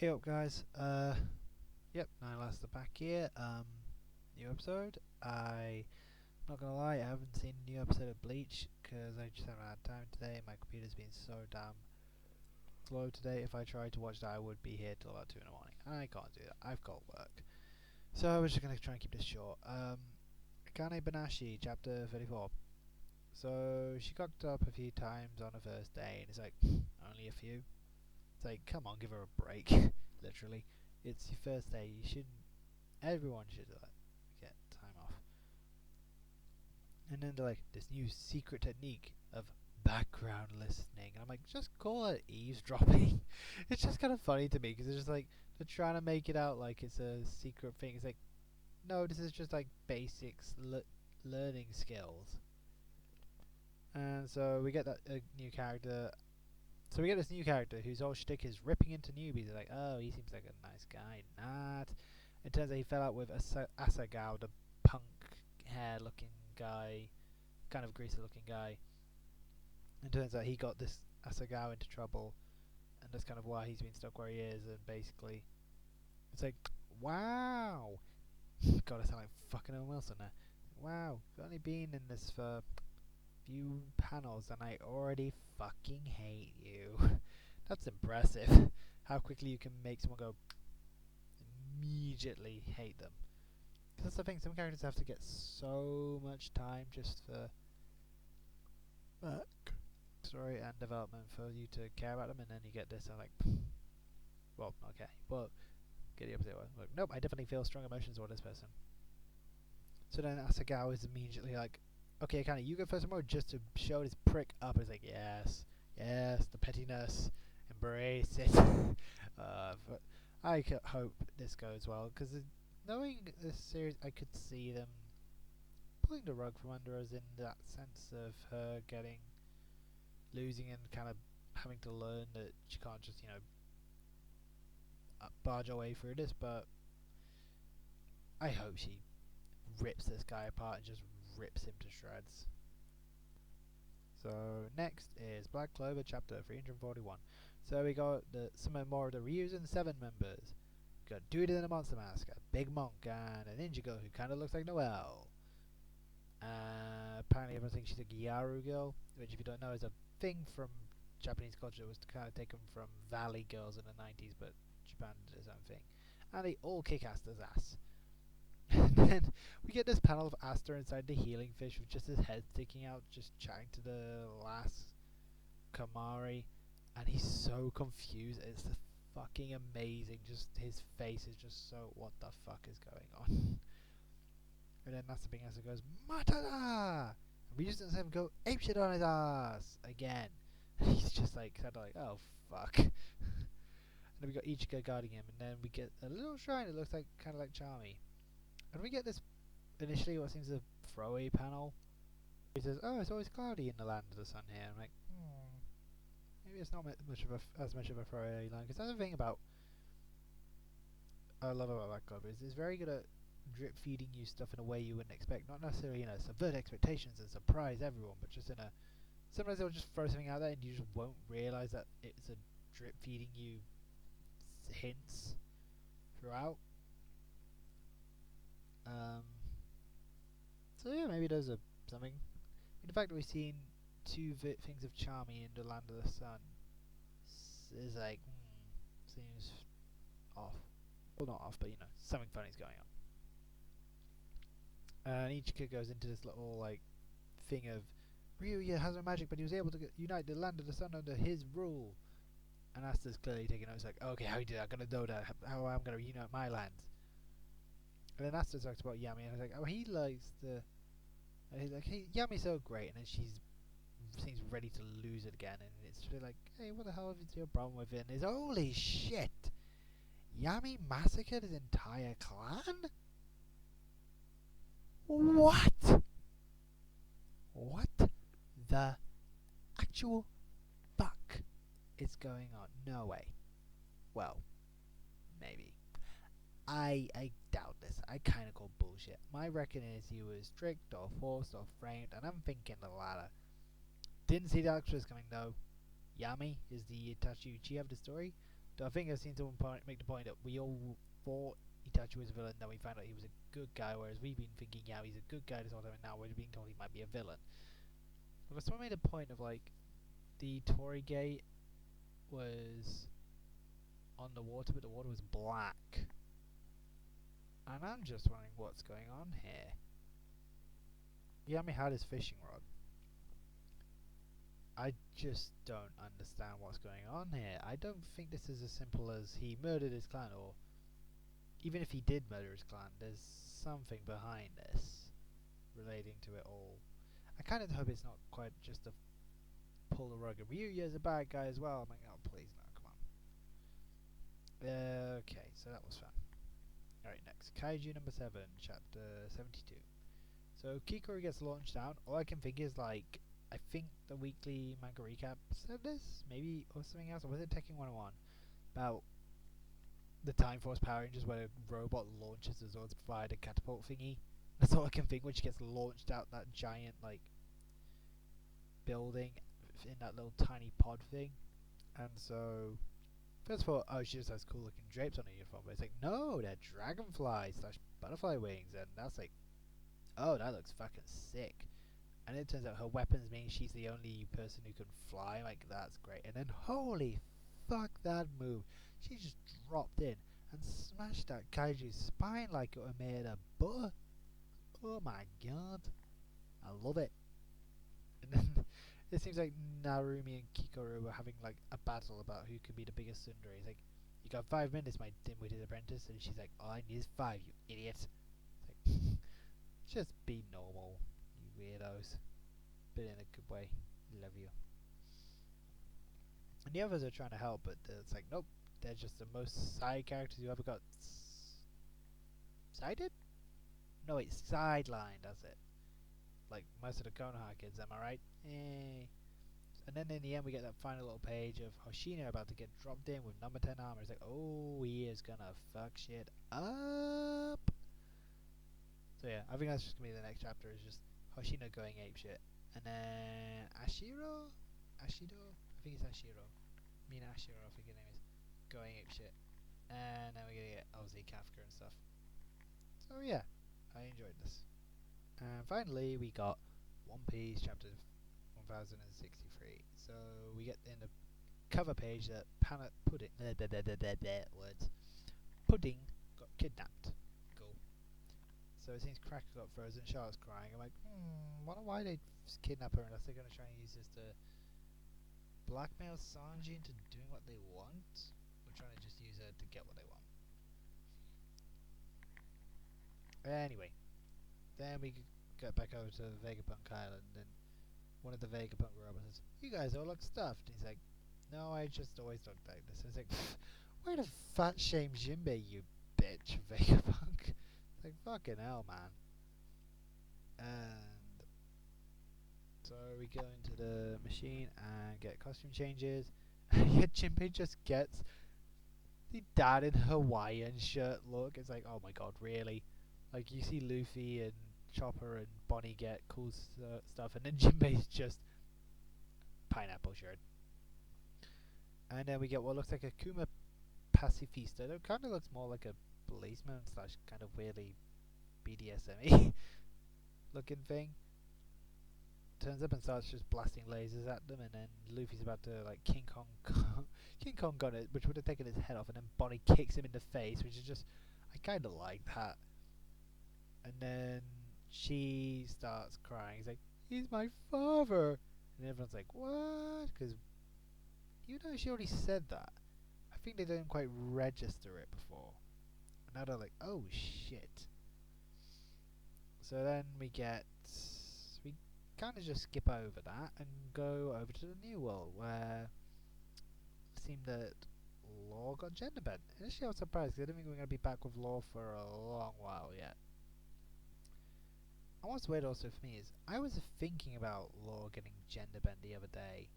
Hey up guys, yep, Nihilast are back here, new episode. Not gonna lie, I haven't seen a new episode of Bleach, because I just haven't had time today. My computer's been so damn slow today. If I tried to watch that, I would be here till about 2 in the morning. I can't do that, I've got work. So we're just gonna try and keep this short. Akane-Banashi, chapter 34. So, she cocked up a few times on her first day, and it's like, only a few? It's like, come on, give her a break. Literally. It's your first day, you shouldn't... Everyone should get time off. And then they're like, this new secret technique of background listening. And I'm like, just call it eavesdropping. It's just kind of funny to me, because it's just like, they're trying to make it out like it's a secret thing. It's like, no, this is just like basics, learning skills. And so we get that new character. So we get this new character whose whole shtick is ripping into newbies. They're like, oh, he seems like a nice guy. Not. It turns out he fell out with Asagao, the punk hair-looking guy, kind of greasy-looking guy. And it turns out he got this Asagao into trouble, and that's kind of why he's been stuck where he is. And basically, it's like, wow. God, I sound like fucking Owen Wilson now. Wow, we've only been in this for few panels and I already fucking hate you. That's impressive. How quickly you can make someone go immediately hate them. Because that's the thing, some characters have to get so much time just for story and development for you to care about them, and then you get this and like, well, okay, well, get the opposite one. Like, nope, I definitely feel strong emotions toward this person. So then Asagao is immediately like, okay, Akane, you go first more just to show this prick up. It's like, yes, yes, the pettiness, embrace it. But I hope this goes well, because knowing this series, I could see them pulling the rug from under us in that sense of her losing and kind of having to learn that she can't just, barge her way through this, but I hope she rips this guy apart and just rips him to shreds. So next is Black Clover chapter 341. So we got some more of the Ryuzen 7 members. We got Dude in a Monster Mask, a Big Monk, and a Ninja Girl who kind of looks like Noelle. Apparently everyone thinks she's a Gyaru girl, which if you don't know is a thing from Japanese culture that was kind of taken from Valley girls in the 90s, but Japan did its own thing. And they all kick Asta's ass. And then we get this panel of Asta inside the healing fish with just his head sticking out, just chatting to the last Kamari, and he's so confused. It's fucking amazing. Just his face is just so, what the fuck is going on? And then Asta being Asta goes, Matada! And we just see him go apeshit on his ass again. And he's just like, kind of like, oh fuck. And then we got Ichika guarding him, and then we get a little shrine that looks like kind of like Charmy. And we get this initially what seems a throwaway panel. He says, "Oh, it's always cloudy in the land of the sun here." I'm like, maybe it's not as much of a throwaway line, because that's the thing about I love about Black Clover is it's very good at drip feeding you stuff in a way you wouldn't expect. Not necessarily subvert expectations and surprise everyone, but just sometimes they'll just throw something out there and you just won't realise that it's a drip feeding you hints throughout. So yeah, maybe there's something. The fact that we've seen two things of Charmy in the Land of the Sun is like, seems off. Well, not off, but something funny's going on. And Ichika goes into this little thing of Ryu has no magic, but he was able to unite the Land of the Sun under his rule. And Asta's clearly taking notes, like, okay, how did I gonna know that? How I'm gonna unite my lands? And then Asta talks about Yami, and I was like, oh, he likes the. He's like, hey, Yami's so great, and then she seems ready to lose it again, and it's really like, hey, what the hell is your problem with it? And it's holy shit, Yami massacred his entire clan. What? What the actual fuck is going on? No way. Well, maybe. I doubt this. I kind of call bullshit. My reckoning is he was tricked or forced or framed, and I'm thinking the latter. Didn't see the actress coming though. Yami is the Itachi Uchiha of the story. I think I've seen someone make the point that we all thought Itachi was a villain, then we found out he was a good guy, whereas we've been thinking, yeah, he's a good guy this whole time, and now we're being told he might be a villain. But someone made a point of like the Torii Gate was on the water, but the water was black. And I'm just wondering what's going on here. Yami had his fishing rod. I just don't understand what's going on here. I don't think this is as simple as he murdered his clan, or even if he did murder his clan, there's something behind this relating to it all. I kind of hope it's not quite just a pull the rug. Ryuya's a bad guy as well. I'm like, oh please no, come on. Okay, so that was fun. Alright, next. Kaiju number 7, chapter 72. So Kikoro gets launched out. All I can think is like, I think the weekly manga recap said this, maybe, or something else, or was it Tekken 101? About the Time Force Power Rangers where a robot launches the Zords to provide a catapult thingy. That's all I can think, which gets launched out that giant, like, building in that little tiny pod thing. And so, first of all, oh, she just has cool looking drapes on her uniform, but it's like, no, they're dragonflies slash butterfly wings, and that's like, oh, that looks fucking sick. And it turns out her weapons mean she's the only person who can fly, like, that's great. And then, holy fuck, that move. She just dropped in and smashed that kaiju's spine like it were made of butter. Oh my god. I love it. And then, it seems like Narumi and Kikoro were having, like, a battle about who could be the biggest tsundere. He's like, you got 5 minutes, my dim-witted apprentice. And she's like, all I need is 5, you idiot. It's like, just be normal, you weirdos. But in a good way. Love you. And the others are trying to help, but it's like, nope. They're just the most side characters you ever got. Sided? No, it's sidelined, that's it. Like most of the Konoha kids, am I right? And then in the end we get that final little page of Hoshino about to get dropped in with number 10 armor. It's like, oh, he is gonna fuck shit up. So yeah, I think that's just gonna be the next chapter, is just Hoshino going apeshit. And then Ashido? I think it's Ashiro. Mina Ashiro, I think her name is. Going apeshit. And then we're gonna get Ozzy, Kafka and stuff. So yeah, I enjoyed this. And finally we got One Piece chapter 1063. So we get in the cover page that Pudding words. Pudding got kidnapped. Cool. So it seems Cracker got frozen, Charlotte's crying. I'm like, wonder why they kidnap her unless they're gonna try and use this to blackmail Sanji into doing what they want? Or trying to just use her to get what they want? Anyway, then we get back over to Vegapunk Island, and one of the Vegapunk robots says, you guys all look stuffed. And he's like, no, I just always look like this. And it's like, way to fat shame Jinbei, you bitch, Vegapunk. It's like, fucking hell, man. And so we go into the machine and get costume changes. And yet Jinbei just gets the dad in Hawaiian shirt look. It's like, oh my god, really? Like, you see Luffy and Chopper and Bonnie get cool stuff, and then Jinbei's just pineapple shirt. And then we get what looks like a Kuma Pacifista. It kind of looks more like a policeman slash kind of weirdly BDSM-y looking thing. Turns up and starts just blasting lasers at them, and then Luffy's about to like King Kong gun it, which would have taken his head off, and then Bonnie kicks him in the face, which is just, I kind of like that. And then she starts crying. He's like, he's my father. And everyone's like, what? Because you know she already said that. I think they didn't quite register it before. And now they're like, oh shit. So then we kind of just skip over that and go over to the new world, where it seemed that Law got gender bent. Initially I was surprised, because I didn't think we were going to be back with Law for a long while yet. And what's weird also for me is, I was thinking about Law getting gender bent the other day.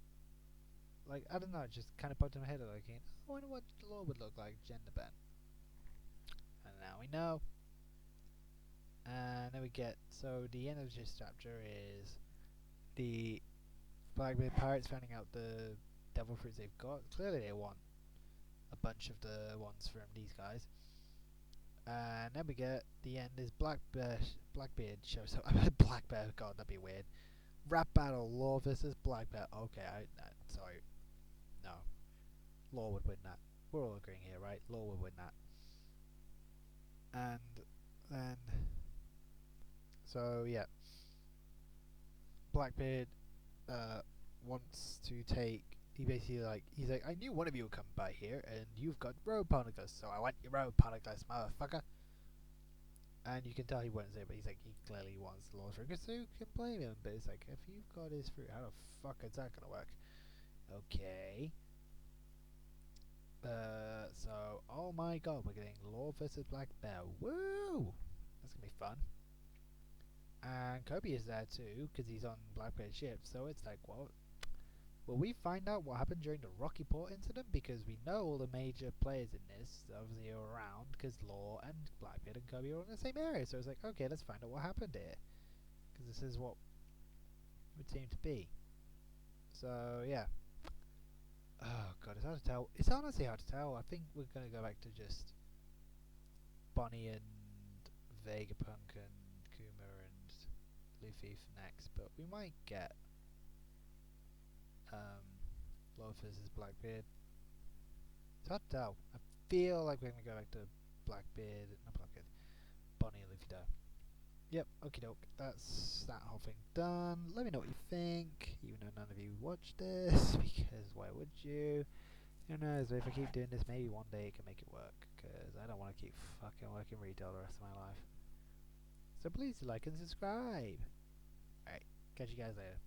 Like, I don't know, it just kind of popped in my head, like, I wonder what Law would look like gender bent. And now we know. And then we get, so the end of this chapter is the Blackbeard Pirates finding out the devil fruits they've got. Clearly they want a bunch of the ones from these guys. And then we get the end is Blackbeard shows up. Blackbeard, God, that'd be weird. Rap battle, Law versus Blackbeard. Okay, sorry, no, Law would win that. We're all agreeing here, right? Law would win that. And then, so yeah, Blackbeard wants to take. He's like, I knew one of you would come by here, and you've got road particles, so I want your road particles, motherfucker. And you can tell he won't say, but he's like, he clearly wants the Law's fruit, because who can blame him? But it's like, if you've got his fruit, how the fuck is that gonna work? Okay. So, oh my god, we're getting Law versus Black Bear. Woo! That's gonna be fun. And Kobe is there too, because he's on Blackbeard's ship, so it's like, well, will we find out what happened during the Rocky Port incident? Because we know all the major players in this obviously are around, because Law and Blackbeard and Kobe are in the same area. So it's like, okay, let's find out what happened here, because this is what it would seem to be. So yeah. Oh god, it's hard to tell. It's honestly hard to tell. I think we're gonna go back to just Bonnie and Vegapunk and Kuma and Luffy for next, but we might get Law versus Blackbeard. It's hard to tell. I feel like we're gonna go back to Blackbeard, not Blackbeard, Bonnie and Luffy though. Yep, okie doke. That's that whole thing done. Let me know what you think, even though none of you watched this, because why would you? Who knows, if I keep doing this, maybe one day it can make it work, because I don't want to keep fucking working retail the rest of my life. So please like and subscribe. Alright, catch you guys later.